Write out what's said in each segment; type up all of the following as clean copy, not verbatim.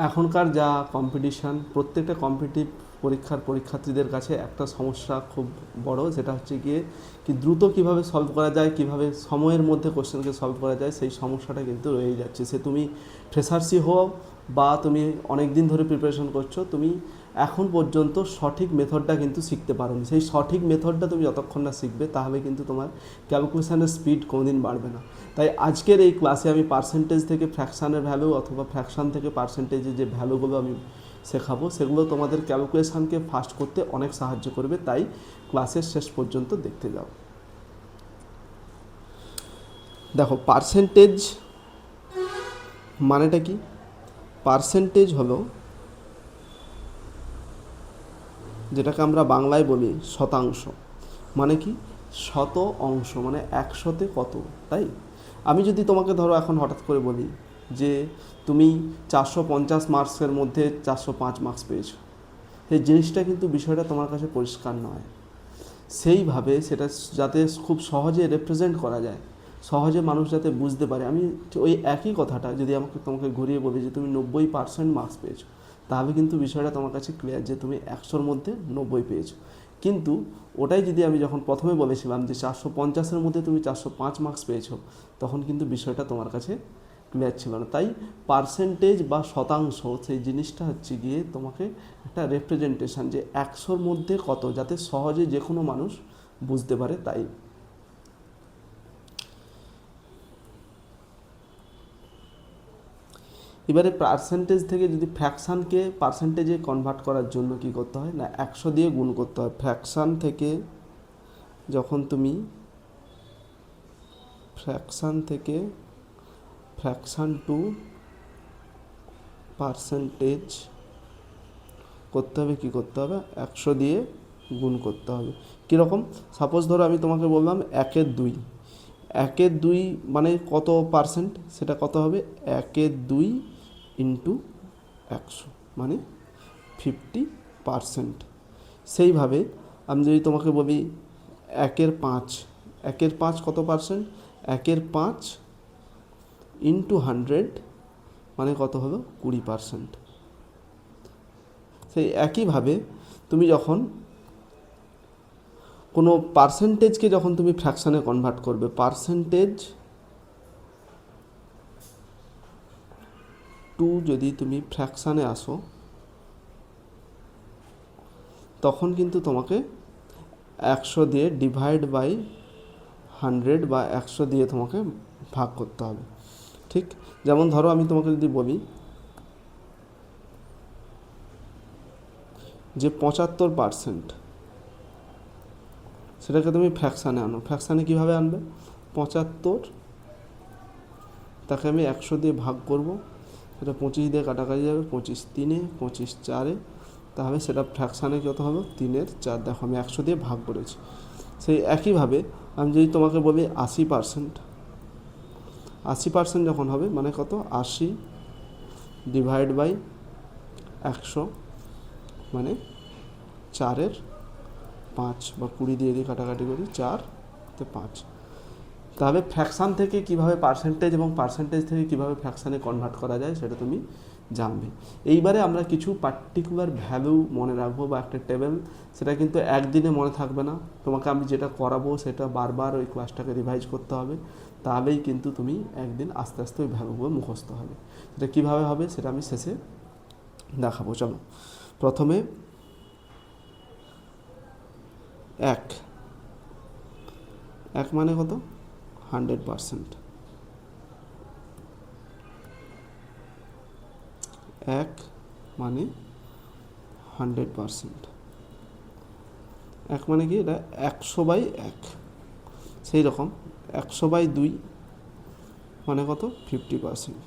এখনকার যা কম্পিটিশান, প্রত্যেকটা কম্পিটিটিভ পরীক্ষার্থীদের কাছে একটা সমস্যা খুব বড়, যেটা হচ্ছে গিয়ে কি দ্রুত কিভাবে সলভ করা যায়, কিভাবে সময়ের মধ্যে কোশ্চেনকে সলভ করা যায়, সেই সমস্যাটা কিন্তু রয়েই যাচ্ছে। সে তুমি ফ্রেশার্সই হও বা তুমি অনেক দিন ধরে প্রিপারেশন করছো, তুমি এখন পর্যন্ত সঠিক মেথডটা কিন্তু শিখতে পারোনি। সেই সঠিক মেথডটা তুমি যতক্ষণ না শিখবে, তাহলে কিন্তু তোমার ক্যালকুলেশনের স্পিড কোনোদিন বাড়বে না। তাই আজকের এই ক্লাসে আমি পার্সেন্টেজ থেকে ফ্র্যাকশানের ভ্যালু অথবা ফ্র্যাকশান থেকে পার্সেন্টেজের যে ভ্যালুগুলো আমি শেখাবো, সেগুলো তোমাদের ক্যালকুলেশানকে ফাস্ট করতে অনেক সাহায্য করবে। তাই ক্লাসের শেষ পর্যন্ত দেখতে যাও। দেখো, পার্সেন্টেজ মানেটা কি? পার্সেন্টেজ হলো, যেটাকে আমরা বাংলায় বলি শতাংশ। মানে কি? শত অংশ, মানে একশোতে কত। তাই আমি যদি তোমাকে ধরো এখন হঠাৎ করে বলি যে তুমি 450 মার্কসের মধ্যে 405 মার্কস পেয়েছো, সেই জিনিসটা কিন্তু বিষয়টা তোমার কাছে পরিষ্কার নয়। সেইভাবে সেটা যাতে খুব সহজে রেপ্রেজেন্ট করা যায়, সহজে মানুষ যাতে বুঝতে পারে, আমি ওই একই কথাটা যদি তোমাকে ঘুরিয়ে বলি যে তুমি 90% মার্কস পেয়েছো, তাহলে কিন্তু বিষয়টা তোমার কাছে ক্লিয়ার যে তুমি 100-র মধ্যে 90 পেয়েছো। কিন্তু ওটাই যদি আমি যখন প্রথমে বলেছিলাম যে 450-এর মধ্যে তুমি 405 মার্কস পেয়েছো, তখন কিন্তু বিষয়টা তোমার কাছে ক্লিয়ার ছিল না। তাই পার্সেন্টেজ বা শতাংশ, সেই জিনিসটা হচ্ছে গিয়ে তোমাকে একটা রেপ্রেজেন্টেশন, যে 100-র মধ্যে কত, যাতে সহজে যে কোনো মানুষ বুঝতে পারে। তাই এবারে পার্সেন্টেজ থেকে যদি ফ্র্যাকশানকে পার্সেন্টেজে কনভার্ট করার জন্য কি করতে হয় না, 100 দিয়ে গুণ করতে হয়। ফ্র্যাকশান থেকে যখন তুমি ফ্র্যাকশান টু পার্সেন্টেজ করতে হবে, কি করতে হবে? 100 দিয়ে গুণ করতে হবে। কীরকম? সাপোজ ধরো আমি তোমাকে বললাম 1/2। 1/2 মানে কত পার্সেন্ট? সেটা কত হবে? 1/2 ইন্টু 100 মানে 50%। সেইভাবে আমি যদি তোমাকে বলি 1/5, 1/5 কত পার্সেন্ট? 1/5 ইন্টু 100 মানে কত হলো? 20%। সেই একইভাবে তুমি যখন কোনো পার্সেন্টেজকে যখন তুমি ফ্র্যাকশানে কনভার্ট করবে, পার্সেন্টেজ টু যদি তুমি ফ্র্যাকশানে আসো, তখন কিন্তু তোমাকে 100 দিয়ে ডিভাইড বাই 100 বা 100 দিয়ে তোমাকে ভাগ করতে হবে। ঠিক যেমন ধরো আমি তোমাকে যদি বলি যে 75%, সেটাকে তুমি ফ্র্যাকশানে আনো। ফ্র্যাকশানে কীভাবে আনবে? 75, তাকে আমি 100 দিয়ে ভাগ করব, সেটা 25 দিয়ে কাটাকাটি যাবে, 25 3-এ, 25 4-এ, তাহলে সেটা ফ্র্যাকশানে কত হলো? 3/4। দেখো আমি 100 দিয়ে ভাগ করেছি। সেই একইভাবে আমি যদি তোমাকে বলি 80%, 80% যখন হবে মানে কত? 80 ডিভাইড বাই 100 মানে 4/5 বা 20 দিয়ে কাটাকাটি করি, 4/5। তাহলে ফ্র্যাকশান থেকে কিভাবে পার্সেন্টেজ এবং পার্সেন্টেজ থেকে কিভাবে ফ্র্যাকশানে কনভার্ট করা যায় সেটা তুমি জানবে। এইবারে আমরা কিছু পার্টিকুলার ভ্যালু মনে রাখবো বা একটা টেবিল, সেটা কিন্তু একদিনে মনে থাকবে না। তোমাকে আমি যেটা করাবো সেটা বারবার ওই ক্লাসটাকে রিভাইজ করতে হবে, তাহলেই কিন্তু তুমি একদিন আস্তে আস্তে ওই ভ্যালুগুলো মুখস্থ হবে। সেটা কীভাবে হবে সেটা আমি শেষে দেখাবো। চলো, প্রথমে 1 মানে কত? 100%। 1 মানে 100%। 1 মানে কি? এটা 100/1। সেই রকম 100/2 মানে কত? 50%।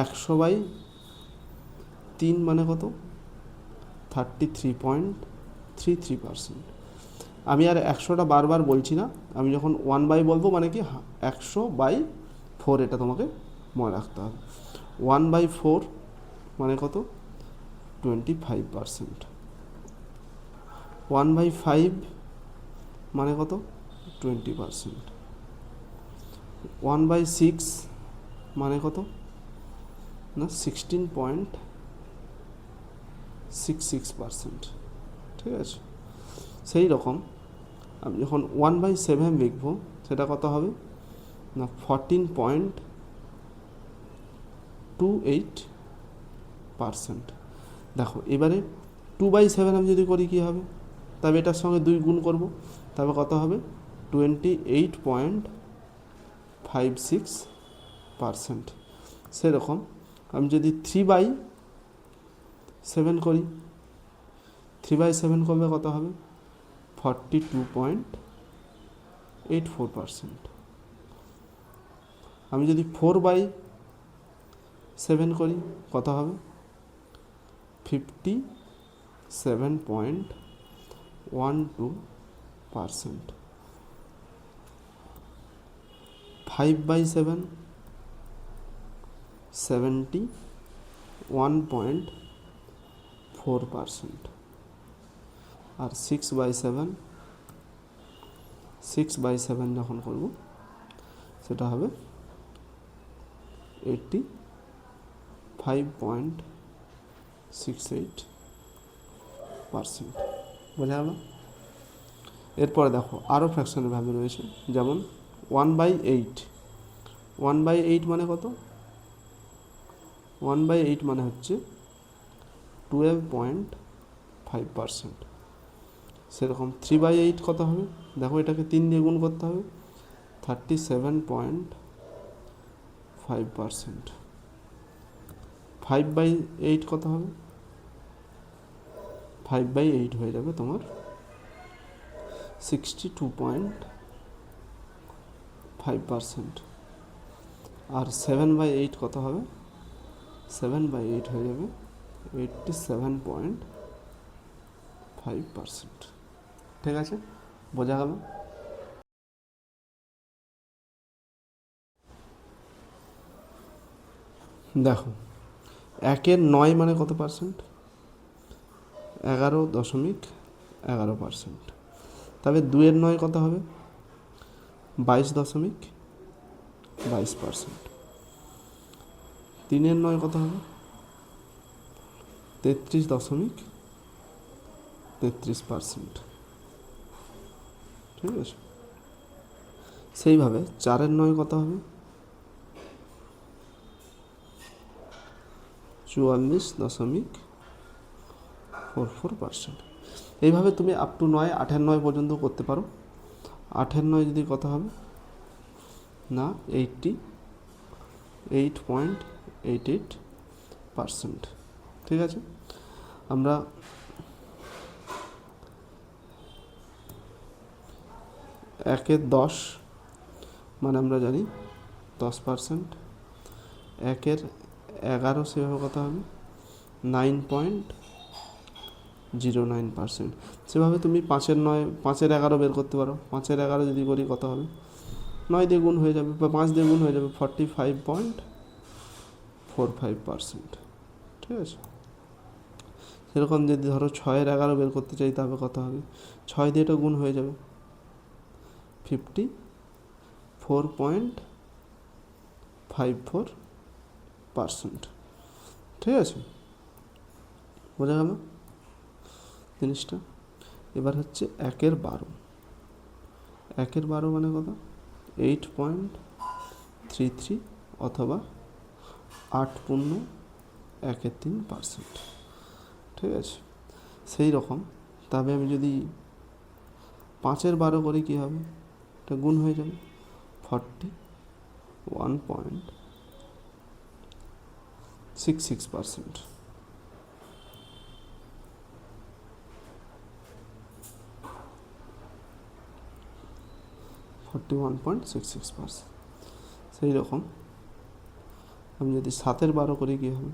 100/3 মানে কত? 33.33%। আমি আর 100টা বারবার বলছি না, আমি যখন 1/, বলবো মানে কি 100/4, এটা তোমাকে মনে রাখতে হবে। 1/4 মানে কত? 25%। 1/5 মানে কত? 20%। 1/6 মানে কত? না 16.66%, ঠিক আছে। সেই রকম আমি যখন 1/7 লিখব সেটা কত হবে না 14.28%। দেখো এবারে 2/7 আমি যদি করি কী হবে, তবে এটার সঙ্গে 2 গুণ করব, তবে কত হবে 28.56%। সেরকম আমি যদি 3/7 করি, 3/7 করলে কত হবে 42.84%। আমি যদি 4/7 করি কত হবে 57.12%। 5/7 71.4%। আর 6/7 যখন করব সেটা হবে 85.68%। বোঝা গেল? এরপরে দেখো আরও ফ্র্যাকশনের ভ্যালু রয়েছে, যেমন 1/8। 1/8 মানে কত? 1/8 মানে হচ্ছে 12.5%। সেরকম 3/8 কত হবে? দেখো এটাকে 3 দিয়ে গুণ করতে হবে, 37.5%। 5/8 কত হবে? 5/8 হয়ে যাবে তোমার 62.5%। আর 7/8 কত হবে? 7/8 হয়ে যাবে 87.5%। ঠিক আছে, বোঝা গেল? দেখো 1/9 মানে কত পার্সেন্ট? 11.11%। তবে 2/9 কত হবে? 22.22%। 3/9 কত হবে? 33.33%। ঠিক আছে। সেইভাবে 4/9 কত হবে? 44.44%। এইভাবে তুমি আপ টু 9, 8/9 পর্যন্ত করতে পারো। 8/9 যদি কত হবে না 88.88%। ঠিক আছে। আমরা 1/10 মানে আমরা জানি 10%। 1/11 সেভাবে কত হবে 9.09%। সেভাবে তুমি 5/9, 5/11 বের করতে পারো। 5/11 যদি করি কত হবে 9 দিয়ে গুণ হয়ে যাবে বা 5 দিয়ে গুণ হয়ে যাবে 45.45%। ঠিক আছে। সেরকম যদি ধরো 6/11 বের করতে চাই তবে কত হবে 6 দিয়ে এটা গুণ হয়ে যাবে 54.54%। ঠিক আছে, বোঝা গেল জিনিসটা? এবার হচ্ছে 1/12। 1/12 মানে কত 8.33 অথবা 8.1/3%। ঠিক আছে। সেই রকম তবে আমি যদি 5/12 করি কী হবে, এটা গুণ হয়ে যাবে 41.66%। 41.66%। সেই রকম আমি যদি 7/12 করি কী হবে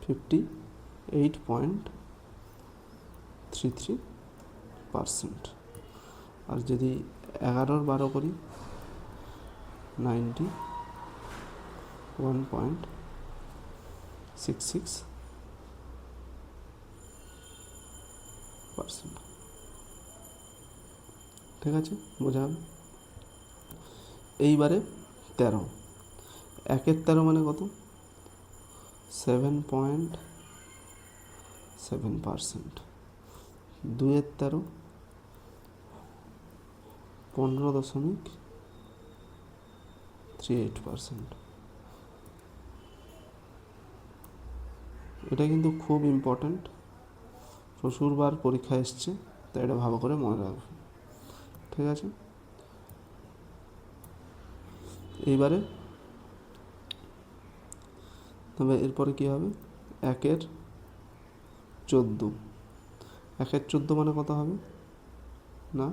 58.33%। আর যদি 11/12 করি 91.66%। ঠিক আছে, বোঝা গেল? এইবারে 13। 1 এর 13 মানে কত? 7.7%। 2 এর 13 15.38%। এটা কিন্তু খুব ইম্পর্ট্যান্ট, প্রচুরবার পরীক্ষা এসছে, তাই এটা ভালো করে মনে রাখবে। ঠিক আছে, এইবারে তবে এরপরে কী হবে? 1 এর 14। 1 এর 14 মানে কত হবে? না,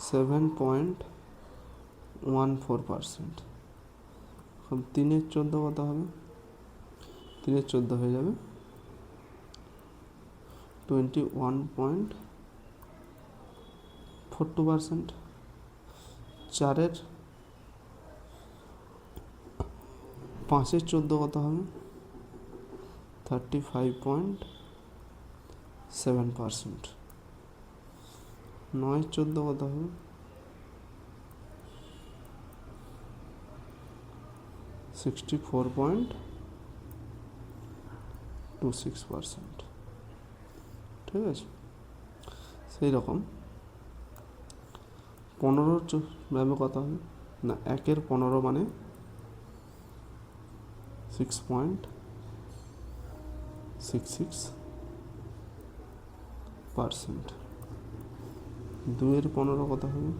7.14%। এখন 3 এর 14 কত হবে? 3 এর 14 হয়ে যাবে 21.42%। 4 এর 5 এর 14 কত হবে? 35.7%। 9 এর 14 কত হবে? 64.26%। ঠিক আছে, সেই রকম 15 ভ্যালু কত হবে? না, 1 এর 15 মানে 6.66%। 2 এর 15 কত হবে?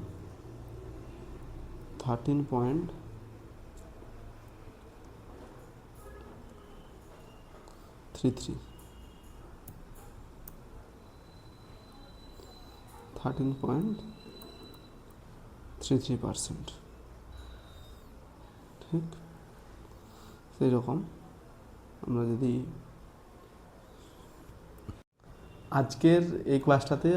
13.33। 13.33%। ঠিক সেই রকম আমরা যদি আজকের এই ক্লাসটাতে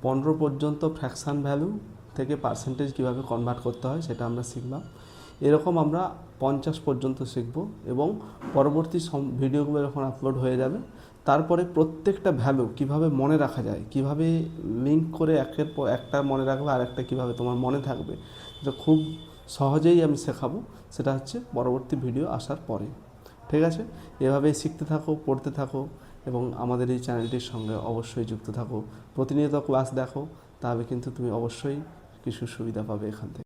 15 পর্যন্ত ফ্র্যাকশান ভ্যালু থেকে পার্সেন্টেজ কীভাবে কনভার্ট করতে হয় সেটা আমরা শিখলাম। এরকম আমরা 50 পর্যন্ত শিখব এবং পরবর্তী ভিডিওগুলো যখন আপলোড হয়ে যাবে তারপরে প্রত্যেকটা ভ্যালু কিভাবে মনে রাখা যায়, কিভাবে লিঙ্ক করে একের পর একটা মনে রাখবে আর একটা কীভাবে তোমার মনে থাকবে, এটা খুব সহজেই আমি শেখাবো। সেটা হচ্ছে পরবর্তী ভিডিও আসার পরে। ঠিক আছে, এভাবেই শিখতে থাকো, পড়তে থাকো এবং আমাদের এই চ্যানেলটির সঙ্গে অবশ্যই যুক্ত থাকো। প্রতিনিয়ত ক্লাস দেখো, তাহলে কিন্তু তুমি অবশ্যই কিছু সুবিধা পাবে এখান থেকে।